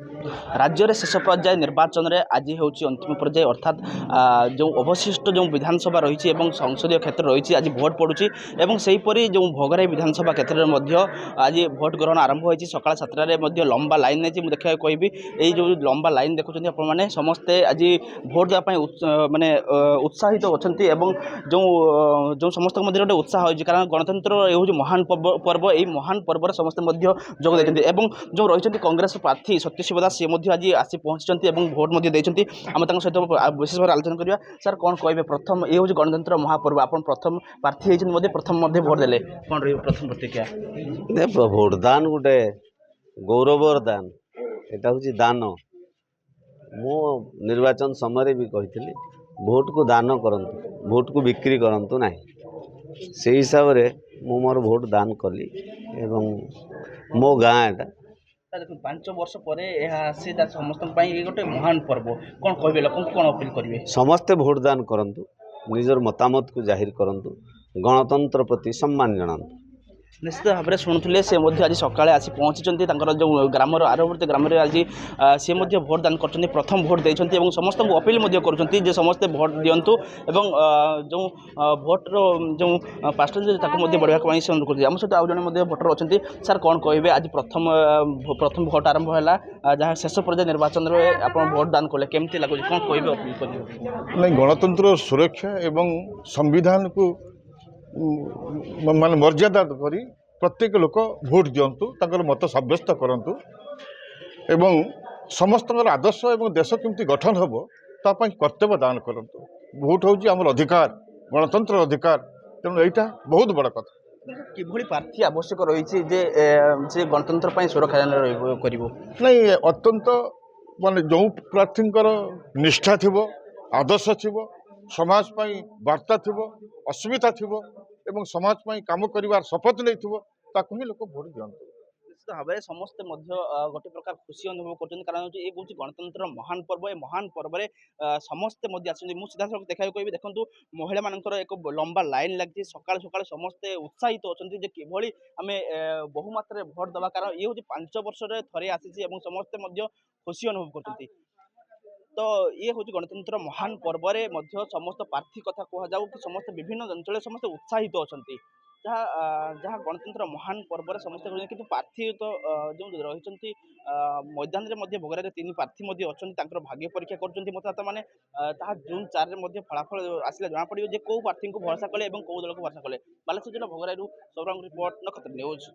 राज्य में शेष पर्याय निर्वाचन में आज हूँ अंतिम पर्याय अर्थात जो अवशिष्ट जो विधानसभा रही संसदीय क्षेत्र रही आज भोट पड़ुची सेहीपरि जो भोगराई विधानसभा क्षेत्र में आज भोट ग्रहण आरंभ होती सकाल 7टार लंबा लाइन नहीं देखा कहबी ये जो लंबा लाइन देखुं आपने समस्ते आज भोट देवाई माने उत्साहित अच्छा जो जो समस्त गोटे उत्साह हो कारण गणतंत्र ये हूँ महान पर्व यही महान पर्व समस्ते जोग देते जो रही कांग्रेस प्रार्थी सत्यशिव दास सी आज आसी पहुंची भोट देती आम सहित विशेष भाव आलोचना करवा सर कौन कहे प्रथम ये हूँ गणतंत्र महापर्व आप प्रथम प्रार्थी होती प्रथम भोट देले कौन रही प्रथम प्रतिक्रिया भोटदान गोटे गौरवर दान यहाँ हूँ दान मु निर्वाचन समय भी कही भोट को दान करंतु भोट को बिक्री करंतु नहीं से हिसाब से मु मोर भोट दान कली एवं मो गाँ एटा 5 वर्ष पर समस्त गोटे महान पर्व कौन कहे लोक कौन अपील करेंगे समस्ते भोट दान करंतु निजर मतामत को जाहिर करंतु गणतंत्र प्रति सम्मान जनातु निश्चित भाव में शुणुले से आज सका आसी पहुँची जो ग्राम आरवर्ती ग्राम आज सी भोट दान कर प्रथम भोट देते समस्त को अपील कर समस्ते भोट दिंतु जो भोटर जो परसेंटेज बढ़ावा से अनुरोध करते आम सहित आउ जड़े भोटर अच्छा सर कौन कहे आज प्रथम भोट आरंभ है जहाँ शेष पर्याय निर्वाचन में आप भोट दान कले केमती लगुच कौन कहे अपील कर नहीं गणतंत्र सुरक्षा एवं संविधान को मान मर्यादा करी प्रत्येक लोक भोट दिंतु मत सब्यस्त करूँ एवं समस्त आदर्श एवं देश केमती गठन हम ताप कर्तव्य दान करूँ भोट हूँ आम अधिकार गणतंत्र अधिकार तेणु यहाँ बहुत बड़ कथा किभली प्रार्थी आवश्यक रही जे गणतंत्र सुरक्षा नहीं अत्यंत मान जो प्रार्थी निष्ठा थी आदर्श थी समाज वार्ता थी अस्मिता थी एवं समाज काम कर शपथ नहीं ही लोक भोट दिंतु निश्चित भाव में समस्ते गोटे प्रकार खुशी अनुभव कर कारण ये हूँ गणतंत्र महान पर्व ए महान पर्व समस्ते सीधा सड़क देखा कहि देखूँ महिला मानकर एक लंबा लाइन लगी सका सका समस्ते उत्साहित अच्छा किभली आम बहुमात्रा भोट देवा कारण ये हूँ 5 वर्ष थे आसी समस्ते खुशी अनुभव कर तो ये हूँ गणतंत्र महान पर्व समस्त प्रार्थी कथा कहु कि समस्त विभिन्न अंचल समस्त उत्साहित अच्छा जहाँ गणतंत्र महान पर्व समस्त कि प्रार्थी तो जो रही मैदान में भोगराई 3 प्रार्थी अच्छा भाग्य परीक्षा कर मतदाता मैंने जून 4 में फलाफल आसला जना पड़े कौ प्रार्थी को भरोसा कले कौ दल को भरोसा कले बालेश्वर जिला भोगराई सौराम रिपोर्ट नक्षत्र न्यूज।